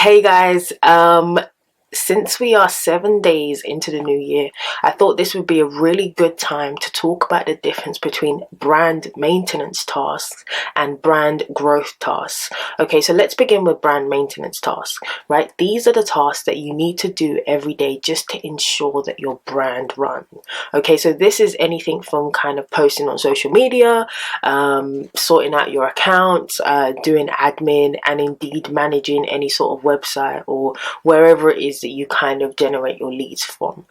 Hey guys, since we are 7 days into the new year, I thought this would be a really good time to talk about the difference between brand maintenance tasks and brand growth tasks. Okay, so let's begin with brand maintenance tasks, right? These are the tasks that you need to do every day just to ensure that your brand runs. Okay, so this is anything from kind of posting on social media, sorting out your accounts, doing admin, and indeed managing any sort of website or wherever it is that you kind of generate your leads from.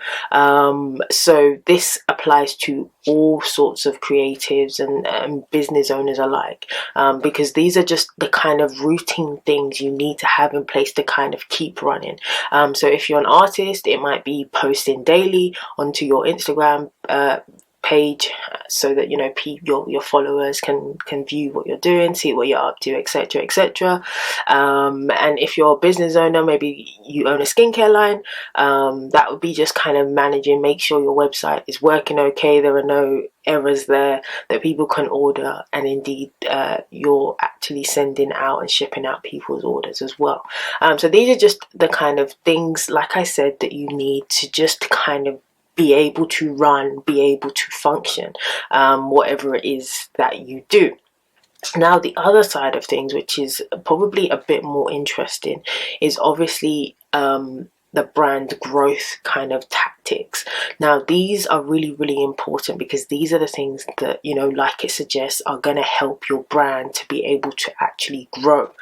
So this applies to all sorts of creatives and business owners alike, because these are just the kind of routine things you need to have in place to kind of keep running. So if you're an artist, it might be posting daily onto your Instagram page, so that your followers can view what you're doing, see what you're up to, etc, etc. And if you're a business owner, maybe you own a skincare line, that would be just kind of managing, make sure your website is working okay, there are no errors there, that people can order, and indeed you're actually sending out and shipping out people's orders as well. So these are just the kind of things, like I said, that you need to just kind of be able to run, be able to function, whatever it is that you do. Now, the other side of things, which is probably a bit more interesting, is obviously the brand growth kind of tactics. Now, these are really, really important because these are the things that, like it suggests, are going to help your brand to be able to actually grow,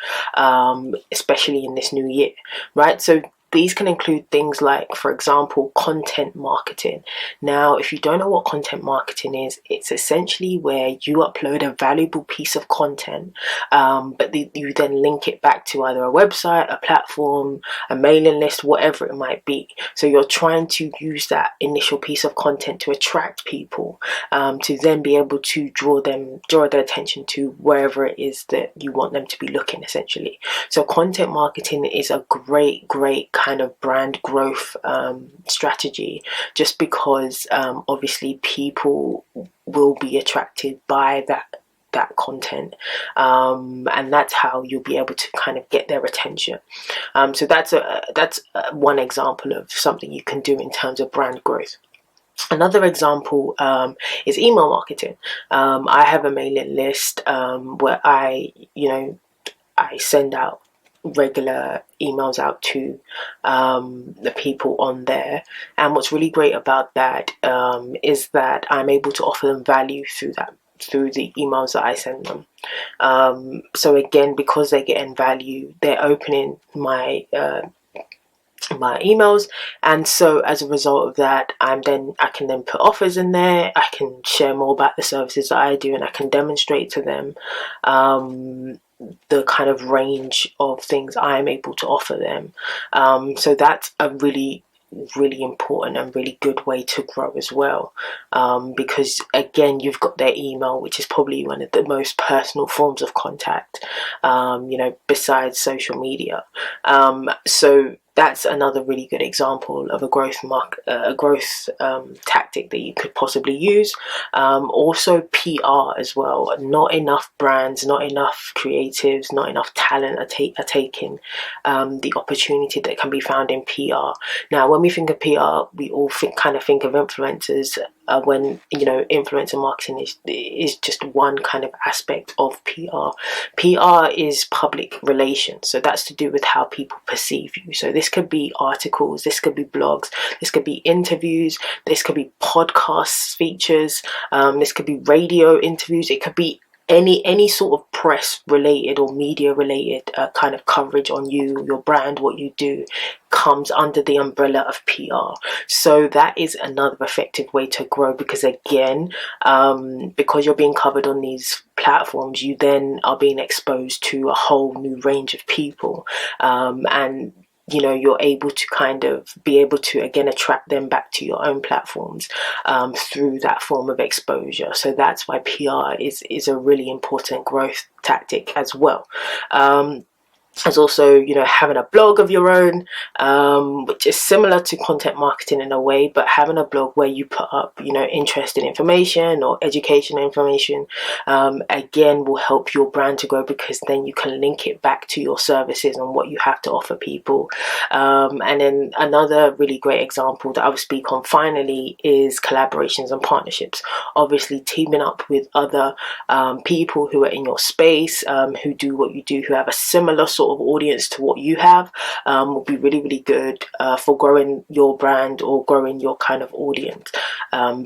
especially in this new year, right? So these can include things like, for example, content marketing. Now, if you don't know what content marketing is, it's essentially where you upload a valuable piece of content, but you then link it back to either a website, a platform, a mailing list, whatever it might be. So you're trying to use that initial piece of content to attract people, to then be able to draw their attention to wherever it is that you want them to be looking, essentially. So content marketing is a great kind of brand growth strategy, just because obviously people will be attracted by that content, and that's how you'll be able to kind of get their attention. So that's one example of something you can do in terms of brand growth. Another example is email marketing. I have a mailing list where I send out regular emails out to the people on there, and what's really great about that is that I'm able to offer them value through the emails that I send them. So again, because they're getting value, they're opening my emails, and so as a result of that, I can then put offers in there, I can share more about the services that I do, and I can demonstrate to them the kind of range of things I'm able to offer them. So that's a really important and really good way to grow as well, because again, you've got their email, which is probably one of the most personal forms of contact, besides social media. So that's another really good example of a growth tactic that you could possibly use. Also PR as well. Not enough brands, not enough creatives, not enough talent are taking the opportunity that can be found in PR. Now, when we think of PR, we all kind of think of influencers, when influencer marketing is just one kind of aspect of PR. PR is public relations, so that's to do with how people perceive you. So this could be articles, this could be blogs, this could be interviews, this could be podcast features, this could be radio interviews, it could be any sort of press related or media related kind of coverage on you, your brand, what you do, comes under the umbrella of PR. So that is another effective way to grow, because again, because you're being covered on these platforms, you then are being exposed to a whole new range of people, and you're able to kind of be able to again attract them back to your own platforms through that form of exposure. So that's why PR is a really important growth tactic as well. There's also, you know, having a blog of your own, which is similar to content marketing in a way, but having a blog where you put up, you know, interesting information or educational information, again, will help your brand to grow, because then you can link it back to your services and what you have to offer people. And then another really great example that I would speak on finally is collaborations and partnerships. Obviously, teaming up with other people who are in your space, who do what you do, who have a similar sort of audience to what you have, will be really, really good for growing your brand or growing your kind of audience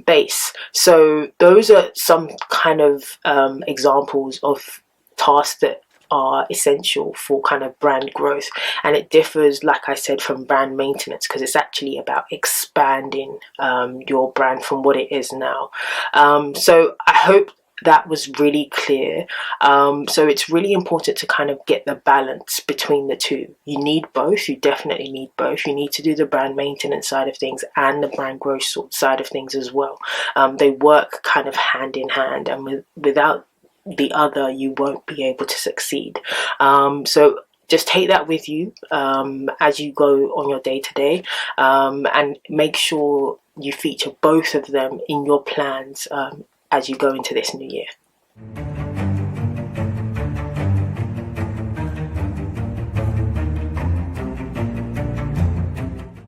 base. So those are some kind of examples of tasks that are essential for kind of brand growth, and it differs, like I said, from brand maintenance, because it's actually about expanding your brand from what it is now. So I hope that was really clear. So it's really important to kind of get the balance between the two. You need both. You definitely need both. You need to do the brand maintenance side of things and the brand growth side of things as well. They work kind of hand in hand, and without the other, you won't be able to succeed. So just take that with you as you go on your day to day, and make sure you feature both of them in your plans as you go into this new year.